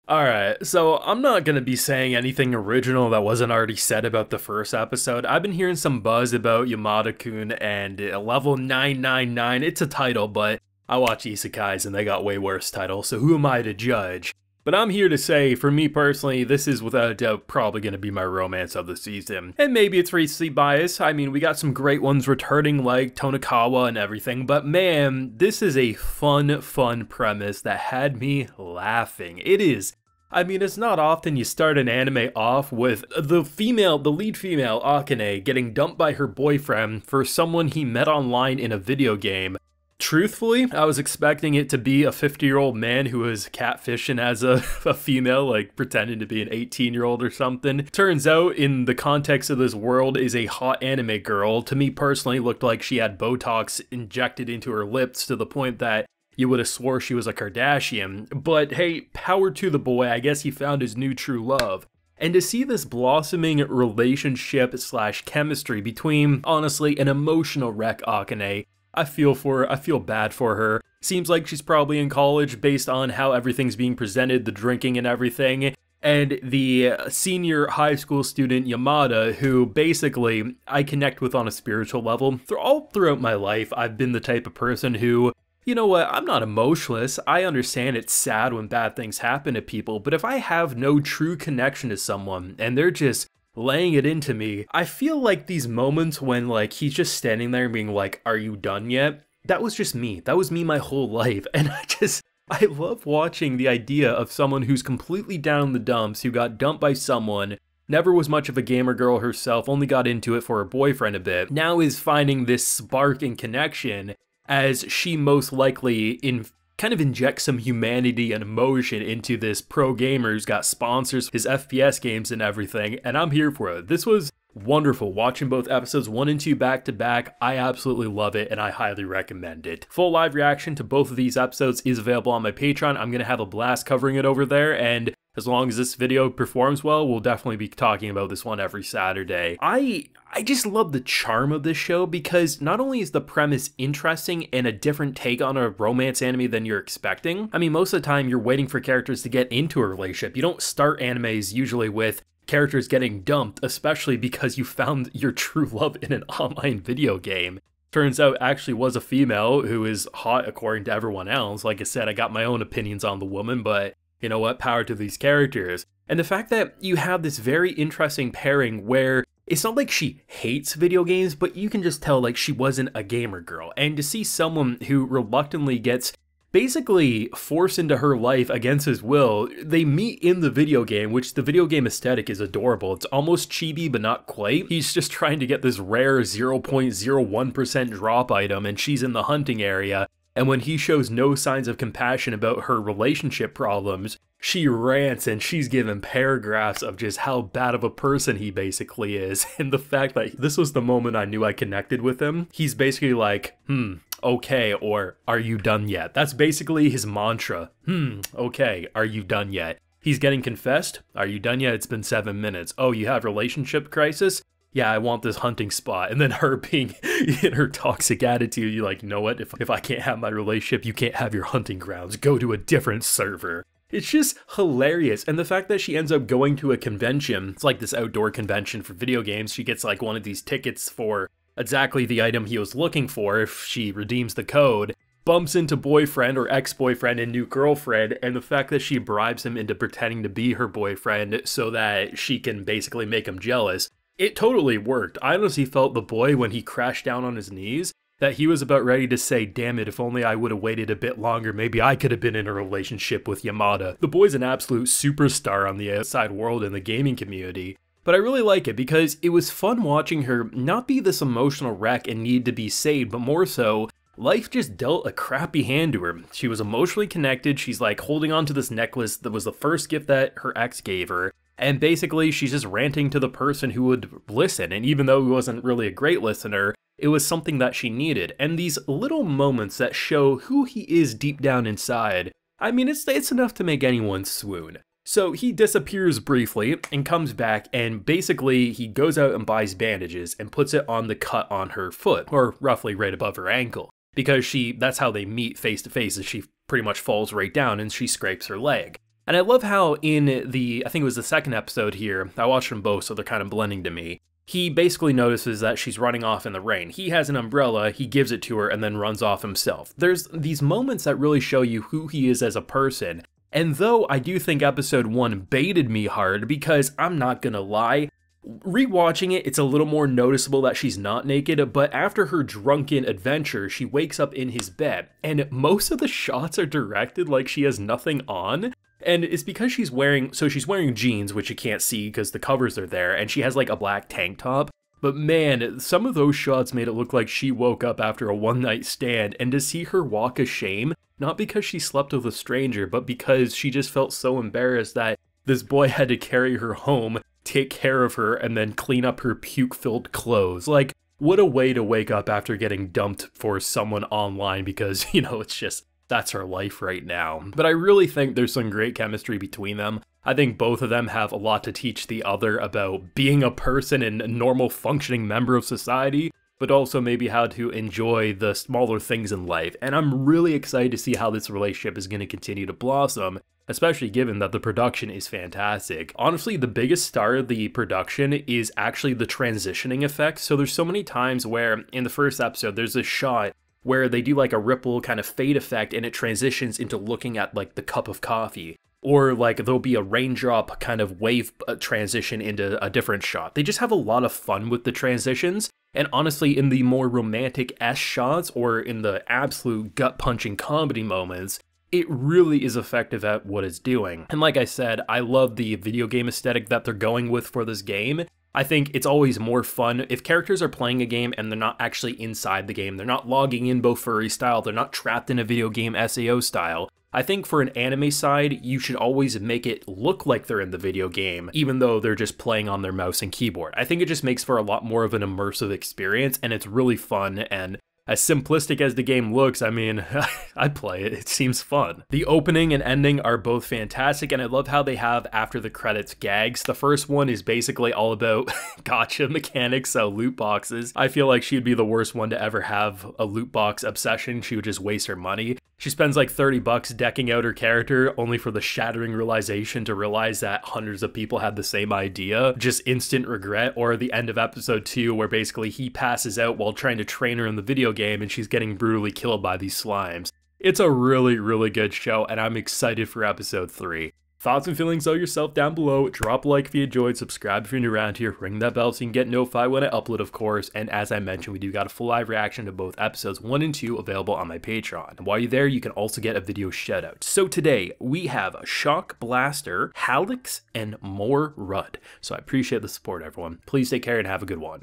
Alright, so I'm not gonna be saying anything original that wasn't already said about the first episode. I've been hearing some buzz about Yamada-kun and level 999. It's a title, but I watch isekais and they got way worse titles, so who am I to judge? But I'm here to say, for me personally, this is without a doubt probably going to be my romance of the season. And maybe it's recency bias. I mean, we got some great ones returning like Tonikawa and everything, but man, this is a fun premise that had me laughing. It is. I mean, it's not often you start an anime off with the lead female, Akane, getting dumped by her boyfriend for someone he met online in a video game. Truthfully, I was expecting it to be a 50-year-old man who was catfishing as a female, like pretending to be an 18-year-old or something. Turns out, in the context of this world, is a hot anime girl. To me personally, looked like she had Botox injected into her lips to the point that you would have swore she was a Kardashian. But hey, power to the boy, I guess he found his new true love. And to see this blossoming relationship slash chemistry between, honestly, an emotional wreck Akane, I feel bad for her. Seems like she's probably in college based on how everything's being presented, the drinking and everything. And the senior high school student Yamada, who basically I connect with on a spiritual level. All throughout my life, I've been the type of person who, you know what, I'm not emotionless. I understand it's sad when bad things happen to people, but if I have no true connection to someone and they're just laying it into me, I feel like these moments when like he's just standing there being like, are you done yet? That was just me. That was me my whole life. And I love watching the idea of someone who's completely down in the dumps, who got dumped by someone, never was much of a gamer girl herself, only got into it for her boyfriend a bit, now is finding this spark and connection as she most likely kind of inject some humanity and emotion into this pro gamer who's got sponsors, his FPS games and everything, and I'm here for it. This was wonderful. Watching both episodes 1 and 2 back to back, I absolutely love it and I highly recommend it. Full live reaction to both of these episodes is available on my Patreon. I'm going to have a blast covering it over there, and as long as this video performs well, we'll definitely be talking about this one every Saturday. I just love the charm of this show because not only is the premise interesting and a different take on a romance anime than you're expecting. I mean, most of the time you're waiting for characters to get into a relationship. You don't start animes usually with characters getting dumped, especially because you found your true love in an online video game. Turns out actually was a female who is hot according to everyone else. Like I said, I got my own opinions on the woman, but you know what, power to these characters. And the fact that you have this very interesting pairing where it's not like she hates video games, but you can just tell like she wasn't a gamer girl. And to see someone who reluctantly gets basically forced into her life against his will, they meet in the video game, which the video game aesthetic is adorable. It's almost chibi, but not quite. He's just trying to get this rare 0.01% drop item, and she's in the hunting area. And when he shows no signs of compassion about her relationship problems, she rants and she's given paragraphs of just how bad of a person he basically is. And the fact that this was the moment I knew I connected with him. He's basically like, okay, or are you done yet? That's basically his mantra. Okay, are you done yet? He's getting confessed. Are you done yet? It's been 7 minutes. Oh, you have relationship crisis? Yeah, I want this hunting spot. And then her being in her toxic attitude, you're like, you know what? If I can't have my relationship, you can't have your hunting grounds. Go to a different server. It's just hilarious. And the fact that she ends up going to a convention, it's like this outdoor convention for video games. She gets like one of these tickets for exactly the item he was looking for if she redeems the code, bumps into boyfriend or ex-boyfriend and new girlfriend, and the fact that she bribes him into pretending to be her boyfriend so that she can basically make him jealous. It totally worked. I honestly felt the boy when he crashed down on his knees, that he was about ready to say, damn it, if only I would have waited a bit longer, maybe I could have been in a relationship with Yamada. The boy's an absolute superstar on the outside world in the gaming community. But I really like it because it was fun watching her not be this emotional wreck and need to be saved, but more so, life just dealt a crappy hand to her. She was emotionally connected, she's like holding on to this necklace that was the first gift that her ex gave her. And basically, she's just ranting to the person who would listen. And even though he wasn't really a great listener, it was something that she needed. And these little moments that show who he is deep down inside, I mean, it's enough to make anyone swoon. So he disappears briefly and comes back, and basically he goes out and buys bandages and puts it on the cut on her foot, or roughly right above her ankle. Because that's how they meet face to face, as she pretty much falls right down and she scrapes her leg. And I love how in the, I think it was the second episode here, I watched them both so they're kind of blending to me, he basically notices that she's running off in the rain. He has an umbrella, he gives it to her, and then runs off himself. There's these moments that really show you who he is as a person. And though I do think episode 1 baited me hard, because I'm not gonna lie, rewatching it, it's a little more noticeable that she's not naked, but after her drunken adventure, she wakes up in his bed, and most of the shots are directed like she has nothing on. And it's because she's wearing jeans, which you can't see because the covers are there, and she has like a black tank top. But man, some of those shots made it look like she woke up after a one-night stand, and to see her walk of shame, not because she slept with a stranger, but because she just felt so embarrassed that this boy had to carry her home, take care of her, and then clean up her puke-filled clothes. Like, what a way to wake up after getting dumped for someone online because, you know, it's just, that's her life right now. But I really think there's some great chemistry between them. I think both of them have a lot to teach the other about being a person and a normal functioning member of society, but also maybe how to enjoy the smaller things in life. And I'm really excited to see how this relationship is going to continue to blossom, especially given that the production is fantastic. Honestly, the biggest star of the production is actually the transitioning effect. So there's so many times where in the first episode, there's a shot where they do like a ripple kind of fade effect and it transitions into looking at like the cup of coffee. Or like there'll be a raindrop kind of wave transition into a different shot. They just have a lot of fun with the transitions. And honestly, in the more romantic-esque shots or in the absolute gut-punching comedy moments, it really is effective at what it's doing. And like I said, I love the video game aesthetic that they're going with for this game. I think it's always more fun if characters are playing a game and they're not actually inside the game. They're not logging in Bofuri style. They're not trapped in a video game SAO style. I think for an anime side, you should always make it look like they're in the video game, even though they're just playing on their mouse and keyboard. I think it just makes for a lot more of an immersive experience, and it's really fun. And as simplistic as the game looks, I mean, I'd play it. It seems fun. The opening and ending are both fantastic, and I love how they have after the credits gags. The first one is basically all about gacha mechanics, so loot boxes. I feel like she'd be the worst one to ever have a loot box obsession. She would just waste her money. She spends like 30 bucks decking out her character, only for the shattering realization to realize that hundreds of people had the same idea. Just instant regret. Or the end of episode 2, where basically he passes out while trying to train her in the video game and she's getting brutally killed by these slimes. It's a really, really good show, and I'm excited for episode 3. Thoughts and feelings of yourself down below. Drop a like if you enjoyed, subscribe if you're new around here, ring that bell so you can get notified when I upload, of course. And as I mentioned, we do got a full live reaction to both episodes 1 and 2 available on my Patreon. And while you're there, you can also get a video shout out. So today we have Shock Blaster, Halix, and more Rudd. So I appreciate the support, everyone. Please take care and have a good one.